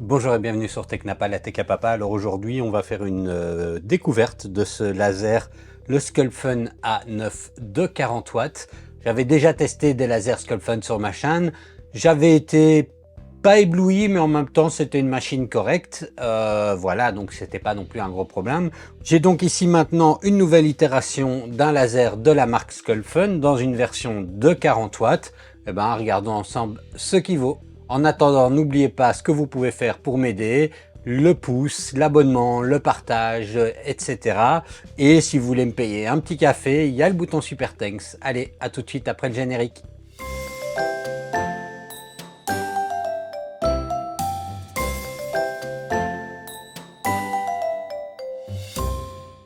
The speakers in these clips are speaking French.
Bonjour et bienvenue sur Technapa, la Tech à Papa. Alors aujourd'hui, on va faire une découverte de ce laser, le Sculpfun A9 de 40 watts. J'avais déjà testé des lasers Sculpfun sur ma chaîne. J'avais été pas ébloui, mais en même temps, c'était une machine correcte. Voilà, donc c'était pas non plus un gros problème. J'ai donc ici maintenant une nouvelle itération d'un laser de la marque Sculpfun dans une version de 40 watts. Eh ben, regardons ensemble ce qui vaut. En attendant, n'oubliez pas ce que vous pouvez faire pour m'aider, le pouce, l'abonnement, le partage, etc. Et si vous voulez me payer un petit café, il y a le bouton Super Thanks. Allez, à tout de suite après le générique.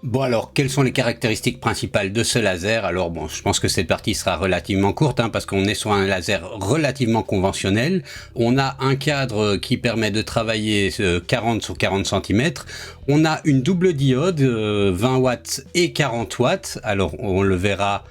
Bon alors, quelles sont les caractéristiques principales de ce laser? Alors bon, je pense que cette partie sera relativement courte parce qu'on est sur un laser relativement conventionnel. On a un cadre qui permet de travailler 40 sur 40 cm. On a une double diode, 20 watts et 40 watts. Alors on le verra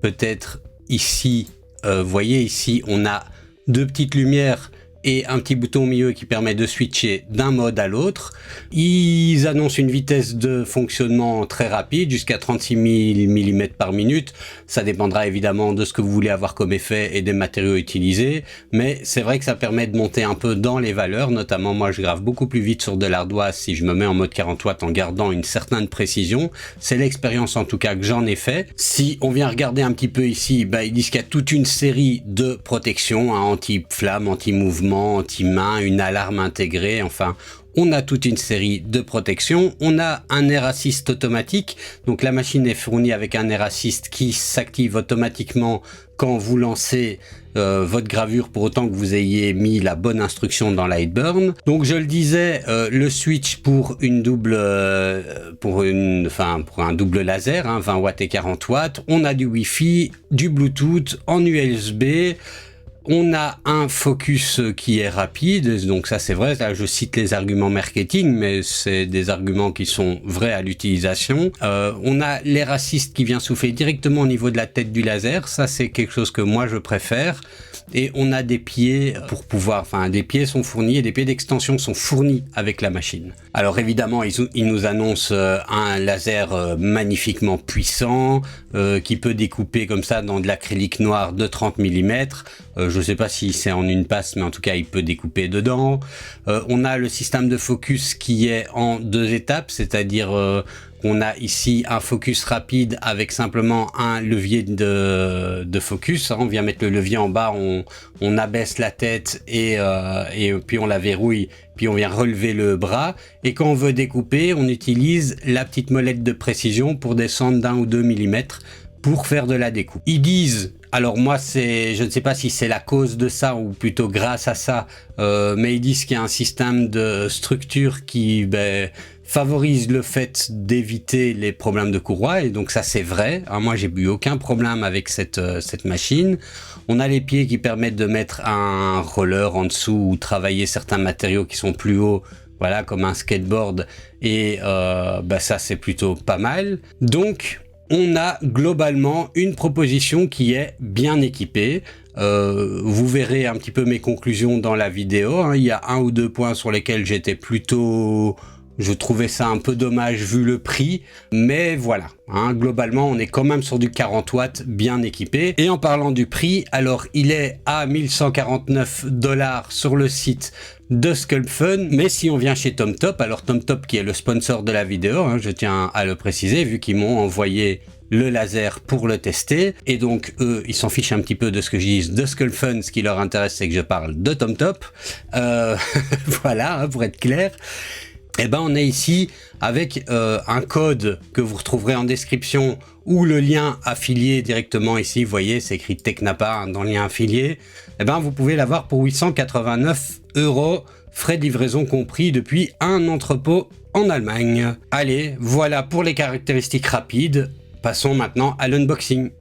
peut-être ici. Vous voyez ici, on a deux petites lumières et un petit bouton au milieu qui permet de switcher d'un mode à l'autre. Ils annoncent une vitesse de fonctionnement très rapide, jusqu'à 36 000 mm par minute. Ça dépendra évidemment de ce que vous voulez avoir comme effet et des matériaux utilisés, mais c'est vrai que ça permet de monter un peu dans les valeurs. Notamment, moi je grave beaucoup plus vite sur de l'ardoise si je me mets en mode 40 watts en gardant une certaine précision. C'est l'expérience en tout cas que j'en ai fait. Si on vient regarder un petit peu ici, ils disent qu'il y a toute une série de protections, anti-flamme, anti-mouvement, anti-main, une alarme intégrée, enfin on a toute une série de protections. On a un air assist automatique, donc la machine est fournie avec un air assist qui s'active automatiquement quand vous lancez votre gravure, pour autant que vous ayez mis la bonne instruction dans Lightburn. Donc je le disais, le switch pour une double pour un double laser, 20 watts et 40 watts. On a du Wi-Fi, du Bluetooth en USB. On a un focus qui est rapide, donc ça c'est vrai, là je cite les arguments marketing, mais c'est des arguments qui sont vrais à l'utilisation. On a l'air assist qui vient souffler directement au niveau de la tête du laser, ça c'est quelque chose que moi je préfère. Et on a des pieds pour pouvoir, des pieds sont fournis et des pieds d'extension sont fournis avec la machine. Alors évidemment, ils nous annoncent un laser magnifiquement puissant qui peut découper comme ça dans de l'acrylique noir de 30 mm. Je sais pas si c'est en une passe, mais en tout cas, il peut découper dedans. On a le système de focus qui est en deux étapes, c'est-à-dire on a ici un focus rapide avec simplement un levier de focus. On vient mettre le levier en bas, on abaisse la tête et puis on la verrouille, puis on vient relever le bras. Et quand on veut découper, on utilise la petite molette de précision pour descendre d'1 ou 2 mm pour faire de la découpe. Ils disent, alors moi je ne sais pas si c'est la cause de ça ou plutôt grâce à ça, mais ils disent qu'il y a un système de structure qui favorise le fait d'éviter les problèmes de courroie, et donc ça c'est vrai. Alors moi j'ai eu aucun problème avec cette machine. On a les pieds qui permettent de mettre un roller en dessous ou travailler certains matériaux qui sont plus hauts, voilà, comme un skateboard, et ça c'est plutôt pas mal. Donc on a globalement une proposition qui est bien équipée. Vous verrez un petit peu mes conclusions dans la vidéo. Il y a un ou deux points sur lesquels j'étais plutôt... Je trouvais ça un peu dommage vu le prix, mais voilà, globalement on est quand même sur du 40 watts bien équipé. Et en parlant du prix, alors il est à 1149 $ sur le site de Sculpfun, mais si on vient chez TomTop, alors TomTop qui est le sponsor de la vidéo, je tiens à le préciser vu qu'ils m'ont envoyé le laser pour le tester, et donc eux ils s'en fichent un petit peu de ce que je dis de Sculpfun. Ce qui leur intéresse c'est que je parle de TomTop, voilà, pour être clair. On est ici avec un code que vous retrouverez en description ou le lien affilié directement ici. Vous voyez, c'est écrit Technapa dans le lien affilié. Vous pouvez l'avoir pour 889 €, frais de livraison compris, depuis un entrepôt en Allemagne. Allez, voilà pour les caractéristiques rapides. Passons maintenant à l'unboxing.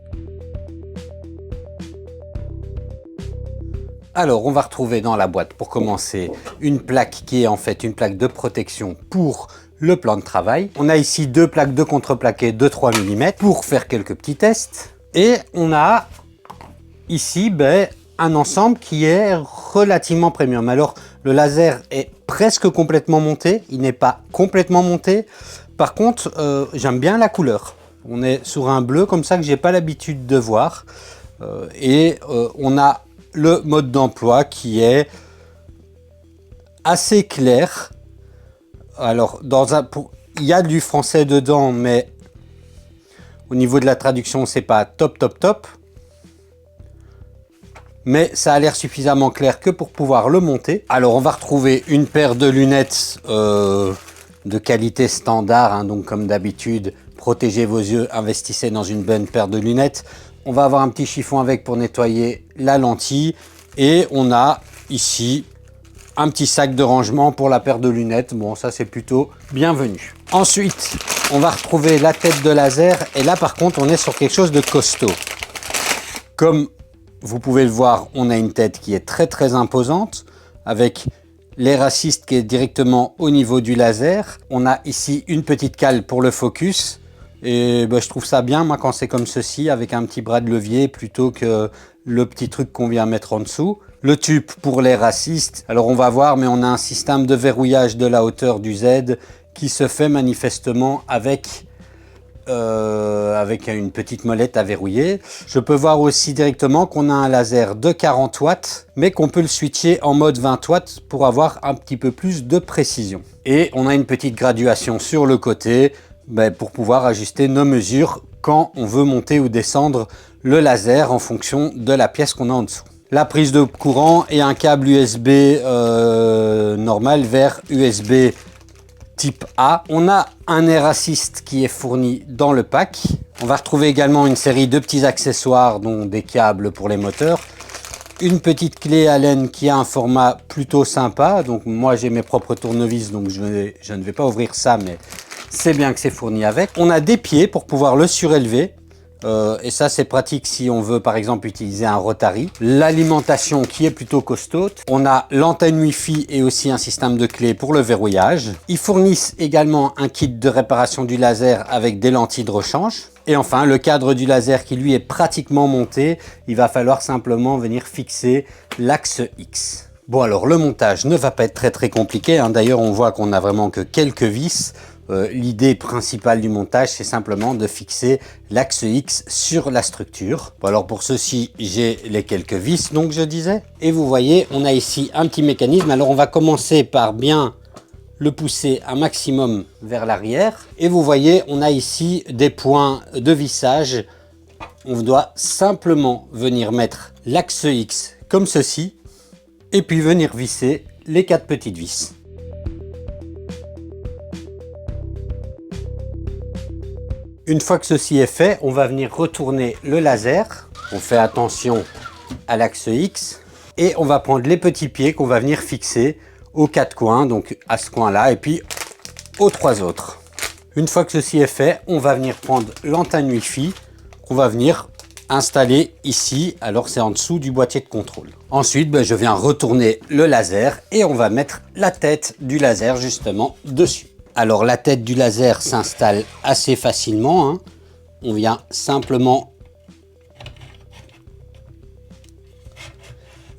Alors, on va retrouver dans la boîte, pour commencer, une plaque qui est en fait une plaque de protection pour le plan de travail. On a ici deux plaques de contreplaqué de 3 mm pour faire quelques petits tests. Et on a ici un ensemble qui est relativement premium. Alors, Le laser est presque complètement monté, il n'est pas complètement monté. Par contre, j'aime bien la couleur. On est sur un bleu comme ça que j'ai pas l'habitude de voir. On a le mode d'emploi qui est assez clair. Alors, il y a du français dedans, mais au niveau de la traduction, c'est pas top. Mais ça a l'air suffisamment clair que pour pouvoir le monter. Alors, on va retrouver une paire de lunettes de qualité standard, hein, donc comme d'habitude, protégez vos yeux, investissez dans une bonne paire de lunettes. On va avoir un petit chiffon avec pour nettoyer la lentille. Et on a ici un petit sac de rangement pour la paire de lunettes. Bon, ça c'est plutôt bienvenu. Ensuite, on va retrouver la tête de laser. Et là, par contre, on est sur quelque chose de costaud. Comme vous pouvez le voir, on a une tête qui est très imposante avec l'air assist qui est directement au niveau du laser. On a ici une petite cale pour le focus. Et je trouve ça bien, moi, quand c'est comme ceci, avec un petit bras de levier plutôt que le petit truc qu'on vient mettre en dessous. Le tube pour l'air assist. Alors, on va voir, mais on a un système de verrouillage de la hauteur du Z qui se fait manifestement avec une petite molette à verrouiller. Je peux voir aussi directement qu'on a un laser de 40 watts, mais qu'on peut le switcher en mode 20 watts pour avoir un petit peu plus de précision. Et on a une petite graduation sur le côté pour pouvoir ajuster nos mesures quand on veut monter ou descendre le laser en fonction de la pièce qu'on a en dessous. La prise de courant et un câble USB normal vers USB type A. On a un air assist qui est fourni dans le pack. On va retrouver également une série de petits accessoires, dont des câbles pour les moteurs. Une petite clé Allen qui a un format plutôt sympa. Donc moi j'ai mes propres tournevis, donc je ne vais pas ouvrir ça, mais c'est bien que c'est fourni avec. On a des pieds pour pouvoir le surélever. Et ça c'est pratique si on veut par exemple utiliser un Rotary. L'alimentation qui est plutôt costaud. On a l'antenne Wi-Fi et aussi un système de clés pour le verrouillage. Ils fournissent également un kit de réparation du laser avec des lentilles de rechange. Et enfin le cadre du laser qui lui est pratiquement monté. Il va falloir simplement venir fixer l'axe X. Bon alors le montage ne va pas être très compliqué, hein. D'ailleurs on voit qu'on n'a vraiment que quelques vis. L'idée principale du montage, c'est simplement de fixer l'axe X sur la structure. Bon, alors pour ceci, j'ai les quelques vis, donc je disais. Et vous voyez, on a ici un petit mécanisme. Alors on va commencer par bien le pousser un maximum vers l'arrière. Et vous voyez, on a ici des points de vissage. On doit simplement venir mettre l'axe X comme ceci. Et puis venir visser les 4 petites vis. Une fois que ceci est fait, on va venir retourner le laser. On fait attention à l'axe X. Et on va prendre les petits pieds qu'on va venir fixer aux 4 coins, donc à ce coin-là, et puis aux 3 autres. Une fois que ceci est fait, on va venir prendre l'antenne Wi-Fi qu'on va venir installer ici. Alors c'est en dessous du boîtier de contrôle. Ensuite, je viens retourner le laser et on va mettre la tête du laser justement dessus. Alors la tête du laser s'installe assez facilement, hein. On vient simplement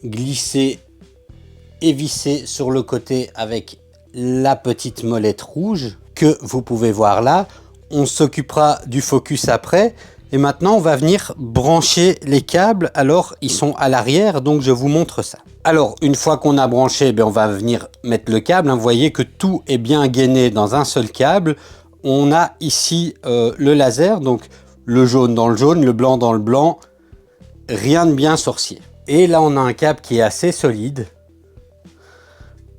glisser et visser sur le côté avec la petite molette rouge que vous pouvez voir là. On s'occupera du focus après. Et maintenant, on va venir brancher les câbles. Alors, ils sont à l'arrière, donc je vous montre ça. Alors, une fois qu'on a branché, on va venir mettre le câble. Vous voyez que tout est bien gainé dans un seul câble. On a ici le laser, donc le jaune dans le jaune, le blanc dans le blanc. Rien de bien sorcier. Et là, on a un câble qui est assez solide.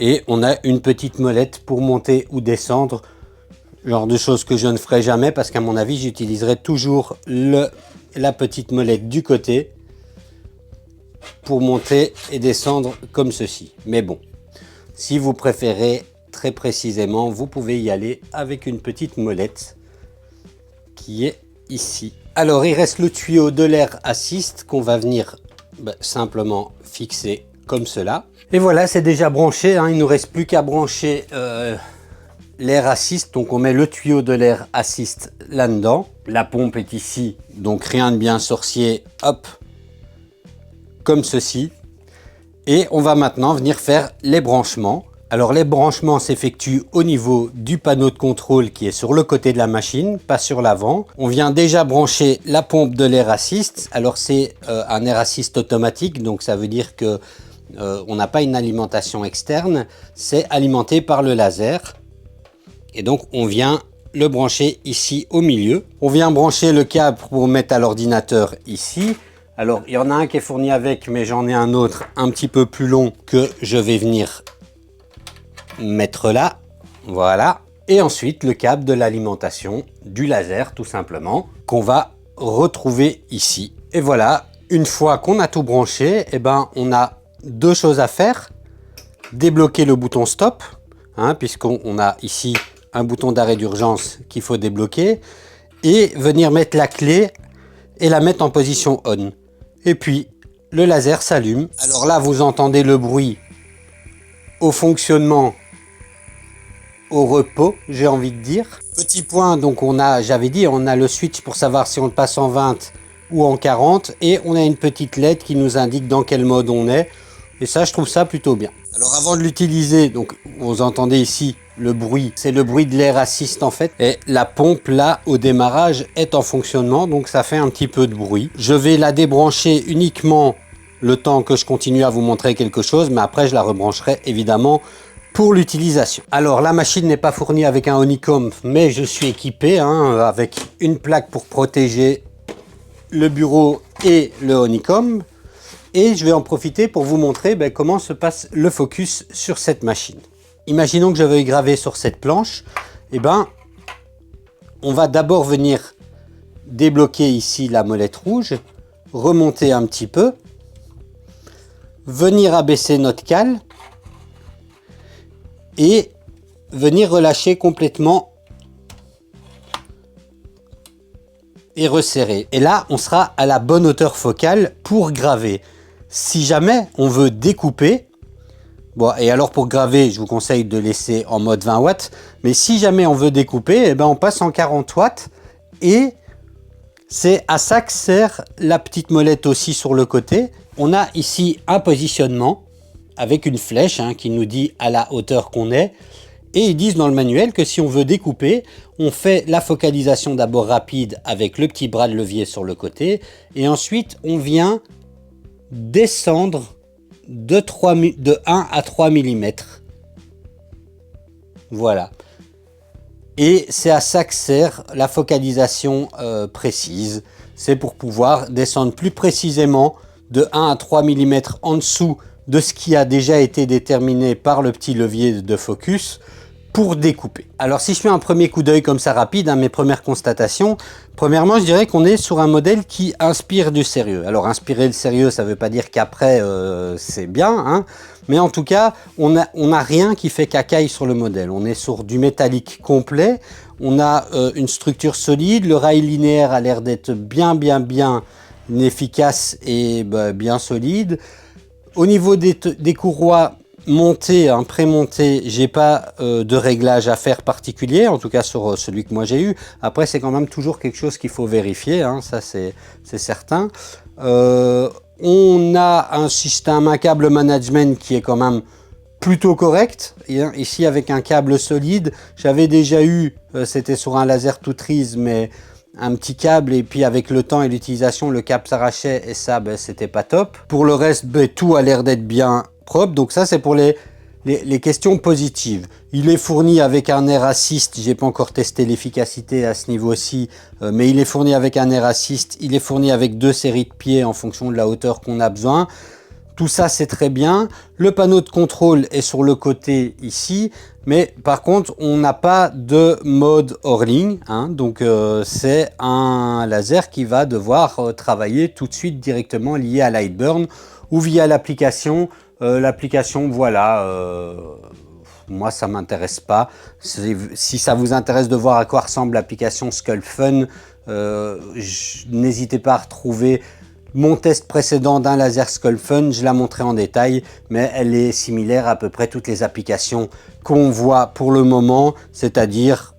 Et on a une petite molette pour monter ou descendre. Genre de choses que je ne ferai jamais parce qu'à mon avis, j'utiliserai toujours la petite molette du côté pour monter et descendre comme ceci. Mais bon, si vous préférez très précisément, vous pouvez y aller avec une petite molette qui est ici. Alors, il reste le tuyau de l'air assist qu'on va venir simplement fixer comme cela. Et voilà, c'est déjà branché, hein. Il ne nous reste plus qu'à brancher l'air assist, donc on met le tuyau de l'air assist là-dedans. La pompe est ici, donc rien de bien sorcier, hop, comme ceci. Et on va maintenant venir faire les branchements. Alors les branchements s'effectuent au niveau du panneau de contrôle qui est sur le côté de la machine, pas sur l'avant. On vient déjà brancher la pompe de l'air assist. Alors c'est un air assist automatique, donc ça veut dire que on n'a pas une alimentation externe, c'est alimenté par le laser. Et donc on vient le brancher ici au milieu. On vient brancher le câble pour mettre à l'ordinateur ici. Alors il y en a un qui est fourni avec, mais j'en ai un autre un petit peu plus long que je vais venir mettre là, voilà. Et ensuite le câble de l'alimentation du laser tout simplement, qu'on va retrouver ici. Et voilà, une fois qu'on a tout branché, eh ben, on a deux choses à faire. Débloquer le bouton stop, hein, puisqu'on a ici un bouton d'arrêt d'urgence qu'il faut débloquer, et venir mettre la clé et la mettre en position on. Et puis le laser s'allume. Alors là vous entendez le bruit au fonctionnement, au repos, j'ai envie de dire. Petit point, donc j'avais dit, on a le switch pour savoir si on le passe en 20 ou en 40, et on a une petite LED qui nous indique dans quel mode on est, et ça je trouve ça plutôt bien. Alors avant de l'utiliser, donc vous entendez ici le bruit, c'est le bruit de l'air assist en fait, et la pompe là au démarrage est en fonctionnement, donc ça fait un petit peu de bruit. Je vais la débrancher uniquement le temps que je continue à vous montrer quelque chose, mais après je la rebrancherai évidemment pour l'utilisation. Alors la machine n'est pas fournie avec un honeycomb, mais je suis équipé avec une plaque pour protéger le bureau et le honeycomb, et je vais en profiter pour vous montrer comment se passe le focus sur cette machine. Imaginons que je veuille graver sur cette planche, on va d'abord venir débloquer ici la molette rouge, remonter un petit peu, venir abaisser notre cale et venir relâcher complètement et resserrer. Et là, on sera à la bonne hauteur focale pour graver. Si jamais on veut découper, bon, et alors pour graver, je vous conseille de laisser en mode 20 watts, mais si jamais on veut découper, on passe en 40 watts, et c'est à ça que sert la petite molette aussi sur le côté. On a ici un positionnement avec une flèche qui nous dit à la hauteur qu'on est, et ils disent dans le manuel que si on veut découper, on fait la focalisation d'abord rapide avec le petit bras de levier sur le côté, et ensuite on vient descendre de 1 à 3 mm. Voilà. Et c'est à ça que sert la focalisation précise. C'est pour pouvoir descendre plus précisément de 1 à 3 mm en dessous de ce qui a déjà été déterminé par le petit levier de focus pour découper. Alors si je fais un premier coup d'œil comme ça rapide, mes premières constatations, premièrement je dirais qu'on est sur un modèle qui inspire du sérieux. Alors inspirer le sérieux, ça ne veut pas dire qu'après c'est bien, mais en tout cas on a rien qui fait cacaille sur le modèle. On est sur du métallique complet, on a une structure solide, le rail linéaire a l'air d'être bien efficace et bien solide. Au niveau des courroies montées, pré-montées, j'ai pas de réglage à faire particulier, en tout cas sur celui que moi j'ai eu. Après c'est quand même toujours quelque chose qu'il faut vérifier, ça c'est certain. On a un système, un câble management qui est quand même plutôt correct. Ici avec un câble solide, j'avais déjà eu, c'était sur un laser Toutrise, mais un petit câble, et puis avec le temps et l'utilisation le câble s'arrachait, et ça c'était pas top. Pour le reste tout a l'air d'être bien propre, donc ça c'est pour les questions positives. Il est fourni avec un air assist, j'ai pas encore testé l'efficacité à ce niveau-ci, mais il est fourni avec un air assist, il est fourni avec 2 séries de pieds en fonction de la hauteur qu'on a besoin. Tout ça c'est très bien. Le panneau de contrôle est sur le côté ici, mais par contre on n'a pas de mode hors ligne, donc c'est un laser qui va devoir travailler tout de suite directement lié à Lightburn ou via l'application. L'application, voilà, moi ça m'intéresse pas. Si ça vous intéresse de voir à quoi ressemble l'application SculPhun, n'hésitez pas à retrouver mon test précédent d'un laser SculPhun, je la montrerai en détail, mais elle est similaire à peu près toutes les applications qu'on voit pour le moment, c'est-à-dire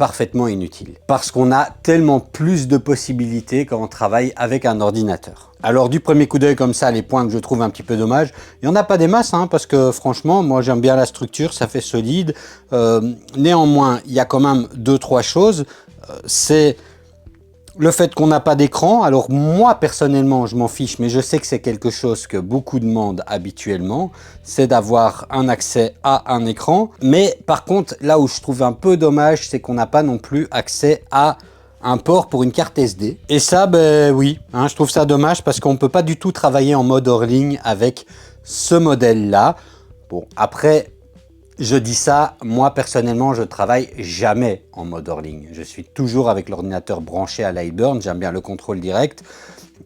parfaitement inutile. Parce qu'on a tellement plus de possibilités quand on travaille avec un ordinateur. Alors du premier coup d'œil comme ça, les points que je trouve un petit peu dommages, il n'y en a pas des masses, hein, parce que franchement, moi j'aime bien la structure, ça fait solide. Néanmoins, il y a quand même 2-3 choses. C'est le fait qu'on n'a pas d'écran. Alors moi personnellement je m'en fiche, mais je sais que c'est quelque chose que beaucoup demandent habituellement, c'est d'avoir un accès à un écran. Mais par contre là où je trouve un peu dommage, c'est qu'on n'a pas non plus accès à un port pour une carte SD. Et ça, ben oui, hein, je trouve ça dommage parce qu'on ne peut pas du tout travailler en mode hors ligne avec ce modèle là. Bon, après je dis ça, moi personnellement je travaille jamais en mode hors ligne. Je suis toujours avec l'ordinateur branché à Lightburn, j'aime bien le contrôle direct.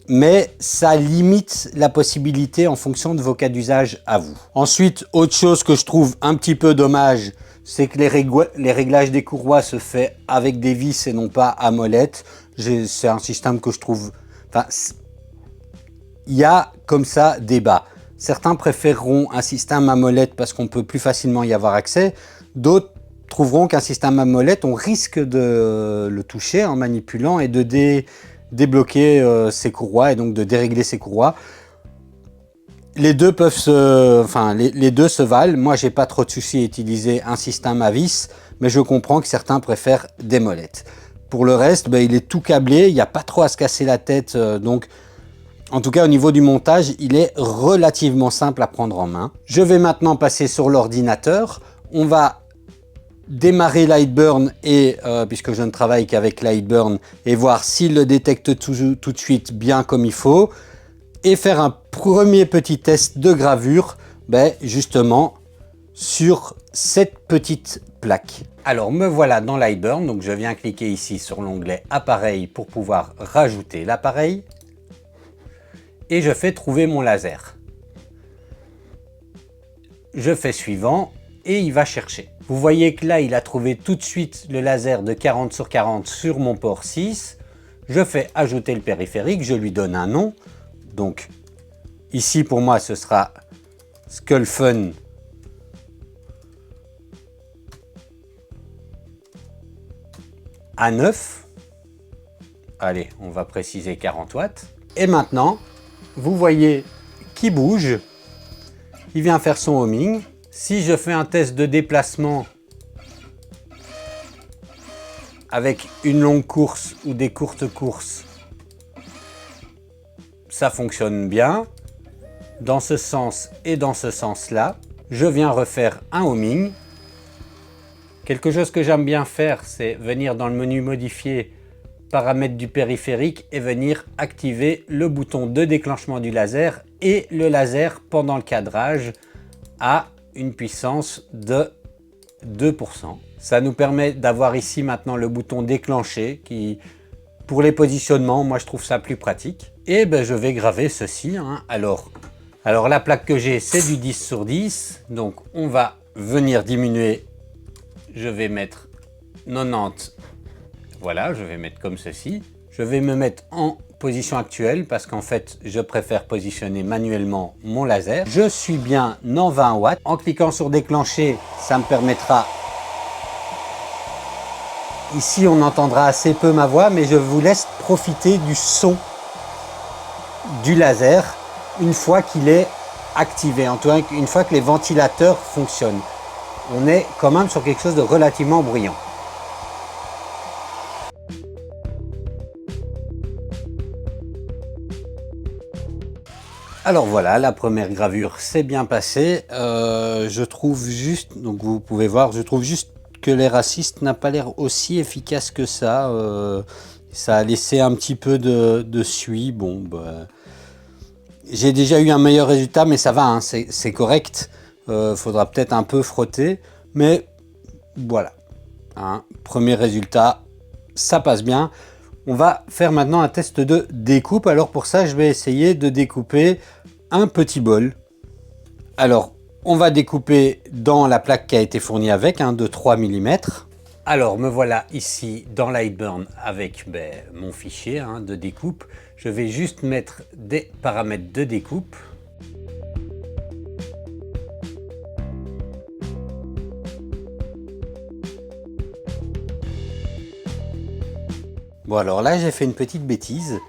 Mais ça limite la possibilité en fonction de vos cas d'usage à vous. Ensuite, autre chose que je trouve un petit peu dommage, c'est que les réglages des courroies se fait avec des vis et non pas à molette. C'est un système que je trouve... Enfin, il y a comme ça débat. Certains préféreront un système à molette parce qu'on peut plus facilement y avoir accès. D'autres trouveront qu'un système à molette, on risque de le toucher en manipulant et de débloquer ses courroies et donc de dérégler ses courroies. Les deux les deux se valent. Moi, j'ai pas trop de soucis à utiliser un système à vis, mais je comprends que certains préfèrent des molettes. Pour le reste, ben, il est tout câblé, il n'y a pas trop à se casser la tête, donc en tout cas au niveau du montage, il est relativement simple à prendre en main. Je vais maintenant passer sur l'ordinateur. On va démarrer Lightburn et puisque je ne travaille qu'avec Lightburn, et voir s'il le détecte tout de suite bien comme il faut, et faire un premier petit test de gravure, ben, justement sur cette petite plaque. Alors me voilà dans Lightburn, donc je viens cliquer ici sur l'onglet appareil pour pouvoir rajouter l'appareil et je fais trouver mon laser. Je fais suivant et il va chercher. Vous voyez que là il a trouvé tout de suite le laser de 40/40 sur mon port 6. Je fais ajouter le périphérique, je lui donne un nom. Donc ici pour moi ce sera SkullFun A9. Allez, on va préciser 40 watts. Et maintenant, vous voyez qu'il bouge. Il vient faire son homing. Si je fais un test de déplacement avec une longue course ou des courtes courses, ça fonctionne bien. Dans ce sens et dans ce sens-là, je viens refaire un homing. Quelque chose que j'aime bien faire, c'est venir dans le menu modifier, paramètres du périphérique et venir activer le bouton de déclenchement du laser et le laser pendant le cadrage à une puissance de 2%. Ça nous permet d'avoir ici maintenant le bouton déclenché qui, pour les positionnements, moi je trouve ça plus pratique. Et ben, je vais graver ceci. Hein. Alors la plaque que j'ai, c'est du 10/10. Donc on va venir diminuer. Je vais mettre 90. Voilà, je vais mettre comme ceci. Je vais me mettre en position actuelle parce qu'en fait, je préfère positionner manuellement mon laser. Je suis bien en 20 watts. En cliquant sur déclencher, ça me permettra... Ici, on entendra assez peu ma voix, mais je vous laisse profiter du son du laser une fois qu'il est activé, en tout cas une fois que les ventilateurs fonctionnent. On est quand même sur quelque chose de relativement bruyant. Alors voilà, la première gravure s'est bien passée. Je trouve juste, donc vous pouvez voir, je trouve juste que l'air assist n'a pas l'air aussi efficace que ça. Ça a laissé un petit peu de suie. Bon, bah, j'ai déjà eu un meilleur résultat, mais ça va, hein, c'est correct. Faudra peut-être un peu frotter, mais voilà. Hein, premier résultat, ça passe bien. On va faire maintenant un test de découpe. Alors pour ça, je vais essayer de découper un petit bol. Alors, on va découper dans la plaque qui a été fournie avec, hein, de 3 mm. Alors, me voilà ici dans Lightburn avec mon fichier hein, de découpe. Je vais juste mettre des paramètres de découpe. Bon alors là j'ai fait une petite bêtise,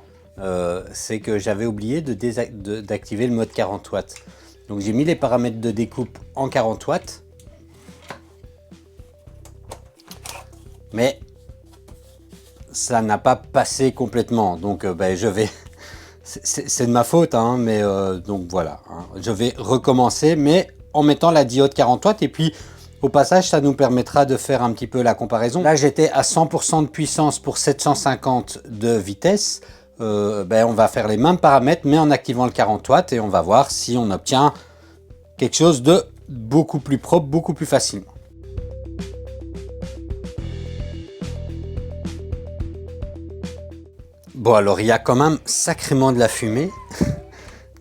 c'est que j'avais oublié d'activer le mode 40 watts. Donc j'ai mis les paramètres de découpe en 40 watts. Mais ça n'a pas passé complètement, donc je vais... C'est de ma faute, hein, mais donc voilà. Hein. Je vais recommencer, mais en mettant la diode 40 watts et puis au passage ça nous permettra de faire un petit peu la comparaison. Là j'étais à 100% de puissance pour 750 de vitesse. On va faire les mêmes paramètres mais en activant le 40 watts et on va voir si on obtient quelque chose de beaucoup plus propre, beaucoup plus facilement. Bon alors il y a quand même sacrément de la fumée.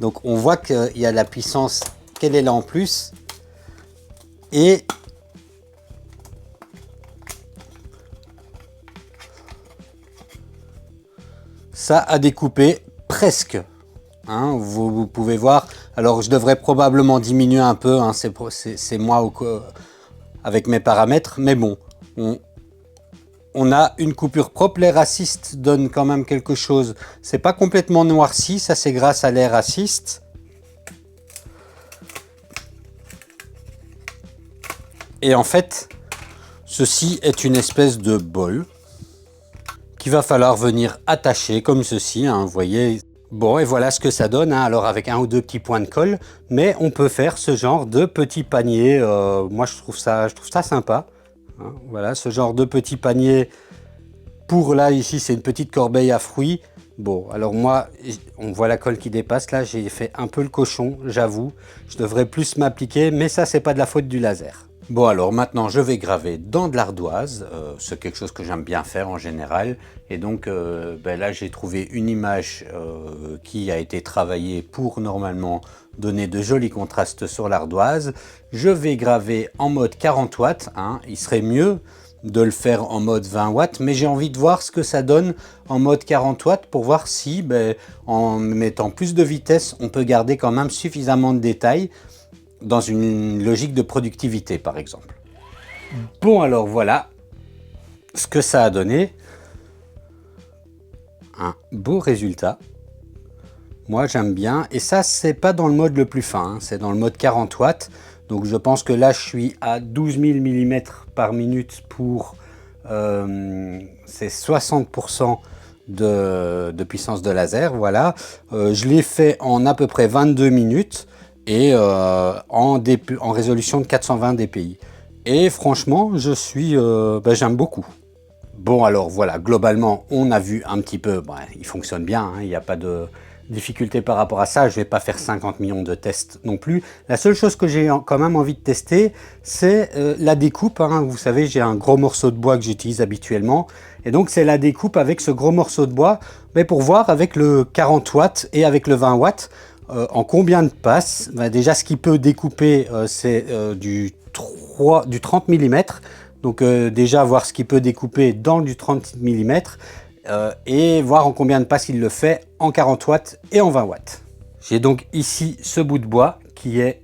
Donc on voit qu'il y a la puissance qu'elle est là en plus. Et ça a découpé presque. Hein, vous pouvez voir. Alors je devrais probablement diminuer un peu. Hein, c'est moi avec mes paramètres. Mais bon, on a une coupure propre. L'air assist donne quand même quelque chose. C'est pas complètement noirci. Ça c'est grâce à l'air assist. Et en fait, ceci est une espèce de bol qu'il va falloir venir attacher comme ceci, hein, vous voyez. Bon, et voilà ce que ça donne, hein, alors avec un ou deux petits points de colle, mais on peut faire ce genre de petit panier. Moi, je trouve ça sympa. Hein, voilà, ce genre de petit panier. Pour là, ici, c'est une petite corbeille à fruits. Bon, alors moi, on voit la colle qui dépasse. Là, j'ai fait un peu le cochon, j'avoue. Je devrais plus m'appliquer, mais ça, c'est pas de la faute du laser. Bon alors maintenant je vais graver dans de l'ardoise, c'est quelque chose que j'aime bien faire en général et donc là j'ai trouvé une image qui a été travaillée pour normalement donner de jolis contrastes sur l'ardoise. Je vais graver en mode 40 watts, hein. Il serait mieux de le faire en mode 20 watts mais j'ai envie de voir ce que ça donne en mode 40 watts pour voir si en mettant plus de vitesse on peut garder quand même suffisamment de détails dans une logique de productivité par exemple. Bon alors voilà ce que ça a donné. Un beau résultat. Moi j'aime bien et ça c'est pas dans le mode le plus fin, hein, c'est dans le mode 40 watts. Donc je pense que là je suis à 12 000 mm par minute pour c'est 60% de puissance de laser. Voilà, je l'ai fait en à peu près 22 minutes. Et en résolution de 420 dpi. Et franchement, j'aime beaucoup. Bon alors voilà, globalement, on a vu un petit peu, il fonctionne bien, hein, il n'y a pas de difficulté par rapport à ça. Je ne vais pas faire 50 millions de tests non plus. La seule chose que j'ai quand même envie de tester, c'est la découpe. Hein. Vous savez, j'ai un gros morceau de bois que j'utilise habituellement. Et donc, c'est la découpe avec ce gros morceau de bois, mais pour voir avec le 40 watts et avec le 20 watts, en combien de passes. Déjà ce qui peut découper c'est du 30 mm, donc déjà voir ce qui peut découper dans du 30 mm et voir en combien de passes il le fait en 40 watts et en 20 watts. J'ai donc ici ce bout de bois qui est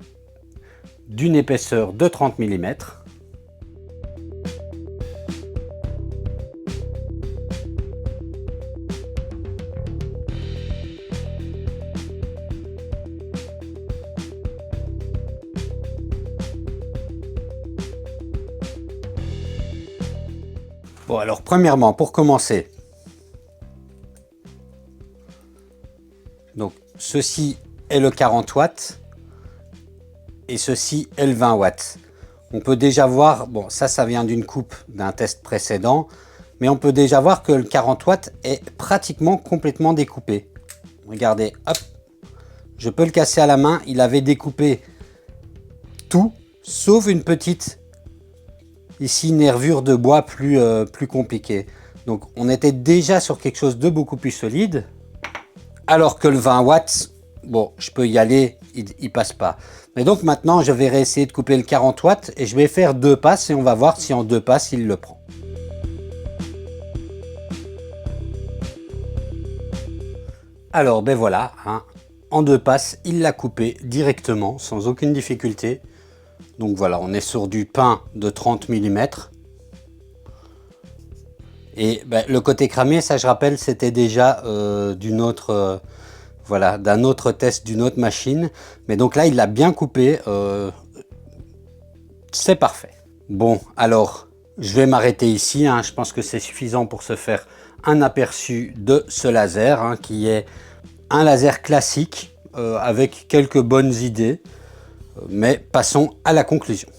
d'une épaisseur de 30 mm. Bon alors premièrement pour commencer, donc ceci est le 40 watts et ceci est le 20 watts. On peut déjà voir, bon ça vient d'une coupe d'un test précédent, mais on peut déjà voir que le 40 watts est pratiquement complètement découpé. Regardez, hop, je peux le casser à la main, il avait découpé tout sauf une petite ici nervure de bois plus compliquée. Donc on était déjà sur quelque chose de beaucoup plus solide. Alors que le 20 watts, bon, je peux y aller, il passe pas. Mais donc maintenant, je vais réessayer de couper le 40 watts et je vais faire 2 passes et on va voir si en 2 passes, il le prend. Alors, ben voilà, hein, en 2 passes, il l'a coupé directement, sans aucune difficulté. Donc voilà, on est sur du pain de 30 mm. Et ben, le côté cramé, ça je rappelle, c'était déjà voilà, d'un autre test d'une autre machine. Mais donc là, il l'a bien coupé. C'est parfait. Bon, alors, je vais m'arrêter ici. Hein. Je pense que c'est suffisant pour se faire un aperçu de ce laser, hein, qui est un laser classique avec quelques bonnes idées. Mais passons à la conclusion.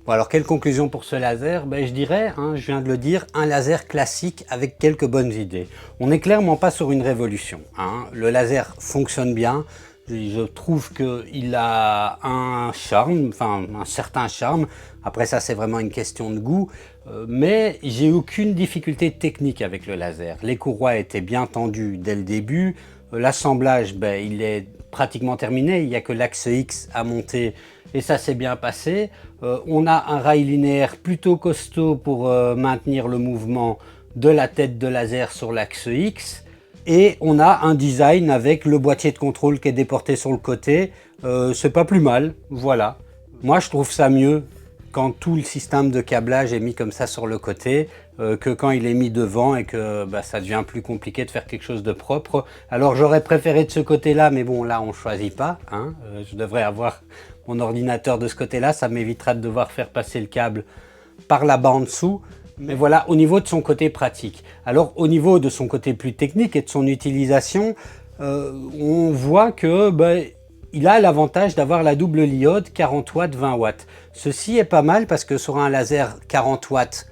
Bon, alors, quelle conclusion pour ce laser? Ben, je dirais, hein, je viens de le dire, un laser classique avec quelques bonnes idées. On n'est clairement pas sur une révolution. Hein. Le laser fonctionne bien. Je trouve qu'il a un charme, enfin un certain charme. Après ça, c'est vraiment une question de goût. Mais j'ai aucune difficulté technique avec le laser. Les courroies étaient bien tendues dès le début. L'assemblage, ben, il est pratiquement terminé. Il n'y a que l'axe X à monter et ça s'est bien passé. On a un rail linéaire plutôt costaud pour maintenir le mouvement de la tête de laser sur l'axe X. Et on a un design avec le boîtier de contrôle qui est déporté sur le côté. C'est pas plus mal, voilà. Moi, je trouve ça mieux quand tout le système de câblage est mis comme ça sur le côté que quand il est mis devant et que bah, ça devient plus compliqué de faire quelque chose de propre. Alors, j'aurais préféré de ce côté-là, mais bon, là, on choisit pas. Hein. Je devrais avoir mon ordinateur de ce côté-là. Ça m'évitera de devoir faire passer le câble par là-bas en dessous. Mais voilà, au niveau de son côté pratique. Alors, au niveau de son côté plus technique et de son utilisation, on voit que il a l'avantage d'avoir la double diode 40 watts, 20 watts. Ceci est pas mal parce que sur un laser 40 watts,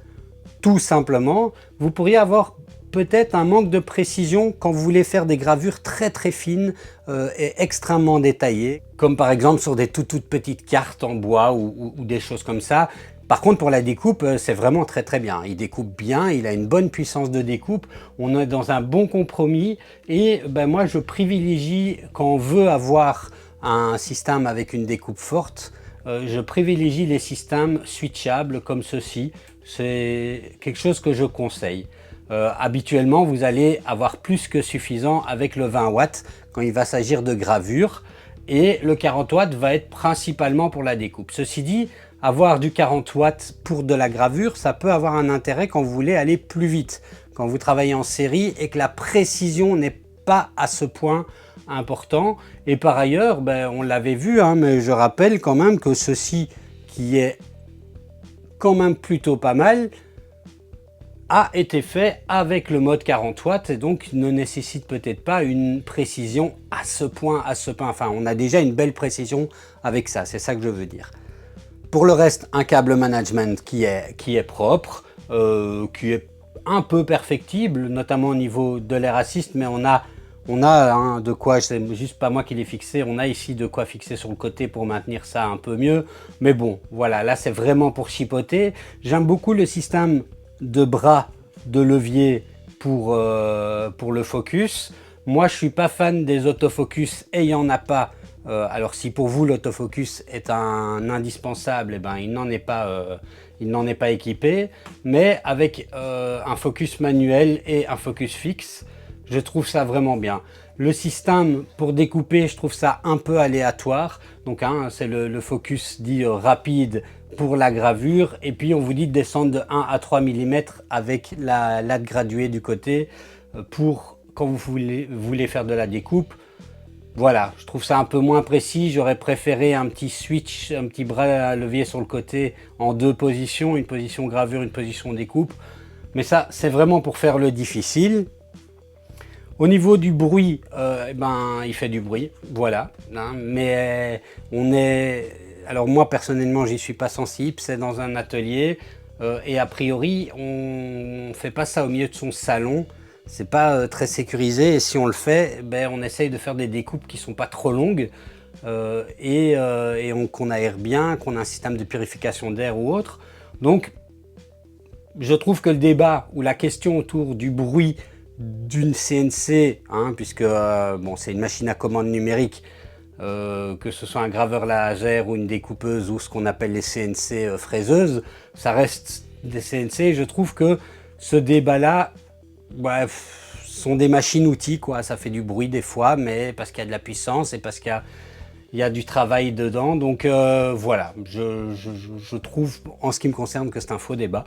tout simplement, vous pourriez avoir peut-être un manque de précision quand vous voulez faire des gravures très très fines et extrêmement détaillées, comme par exemple sur des toutes petites cartes en bois ou des choses comme ça. Par contre, pour la découpe, c'est vraiment très très bien. Il découpe bien, il a une bonne puissance de découpe. On est dans un bon compromis. Et moi, je privilégie, quand on veut avoir un système avec une découpe forte, je privilégie les systèmes switchables comme ceci. C'est quelque chose que je conseille. Habituellement, vous allez avoir plus que suffisant avec le 20 watts quand il va s'agir de gravure. Et le 40 watts va être principalement pour la découpe. Ceci dit, avoir du 40 watts pour de la gravure, ça peut avoir un intérêt quand vous voulez aller plus vite, quand vous travaillez en série et que la précision n'est pas à ce point important. Et par ailleurs, on l'avait vu, hein, mais je rappelle quand même que ceci, qui est quand même plutôt pas mal, a été fait avec le mode 40 watts et donc ne nécessite peut-être pas une précision à ce point. Enfin, on a déjà une belle précision avec ça, c'est ça que je veux dire. Pour le reste, un câble management qui est propre, qui est un peu perfectible, notamment au niveau de l'air assist, mais on a hein, de quoi, c'est juste pas moi qui l'ai fixé, on a ici de quoi fixer sur le côté pour maintenir ça un peu mieux. Mais bon, voilà, là c'est vraiment pour chipoter. J'aime beaucoup le système de bras de levier pour le focus. Moi, je suis pas fan des autofocus et il n'y en a pas. Alors si pour vous l'autofocus est un indispensable, eh ben, il n'en est pas équipé, mais avec un focus manuel et un focus fixe, je trouve ça vraiment bien. Le système pour découper, je trouve ça un peu aléatoire, donc hein, c'est le focus dit rapide pour la gravure, et puis on vous dit de descendre de 1 à 3 mm avec la latte graduée du côté pour quand vous voulez faire de la découpe. Voilà, je trouve ça un peu moins précis. J'aurais préféré un petit switch, un petit bras à levier sur le côté en deux positions, une position gravure, une position découpe. Mais ça, c'est vraiment pour faire le difficile. Au niveau du bruit, il fait du bruit, voilà. Hein, mais alors moi personnellement, j'y suis pas sensible. C'est dans un atelier et a priori, on fait pas ça au milieu de son salon. C'est pas très sécurisé et si on le fait, on essaye de faire des découpes qui sont pas trop longues qu'on aère bien, qu'on a un système de purification d'air ou autre. Donc, je trouve que le débat ou la question autour du bruit d'une CNC, hein, puisque c'est une machine à commande numérique, que ce soit un graveur laser ou une découpeuse ou ce qu'on appelle les CNC fraiseuses, ça reste des CNC. Je trouve que ce débat-là, sont des machines-outils, quoi. Ça fait du bruit des fois, mais parce qu'il y a de la puissance et parce qu'il y a du travail dedans. Donc voilà, je trouve, en ce qui me concerne, que c'est un faux débat.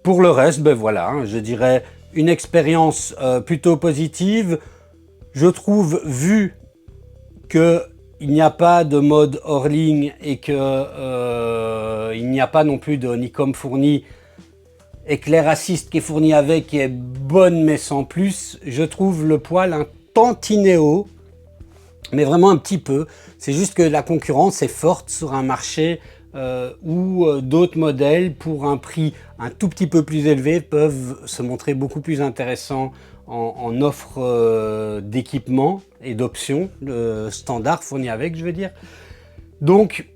Pour le reste, ben voilà, hein, je dirais une expérience plutôt positive. Je trouve, vu qu'il n'y a pas de mode hors ligne et que il n'y a pas non plus de Honeycomb fourni, éclair assist qui est fourni avec, qui est bonne mais sans plus, je trouve le poêle un tantinet haut, mais vraiment un petit peu. C'est juste que la concurrence est forte sur un marché où d'autres modèles, pour un prix un tout petit peu plus élevé, peuvent se montrer beaucoup plus intéressants en offre d'équipement et d'options standard fournies avec, je veux dire. Donc,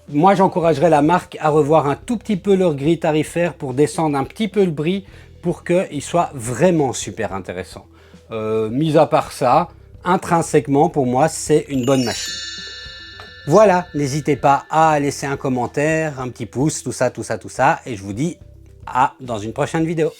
moi, j'encouragerais la marque à revoir un tout petit peu leur grille tarifaire pour descendre un petit peu le prix pour qu'il soit vraiment super intéressant. Mis à part ça, intrinsèquement, pour moi, c'est une bonne machine. Voilà, n'hésitez pas à laisser un commentaire, un petit pouce, tout ça, et je vous dis à dans une prochaine vidéo.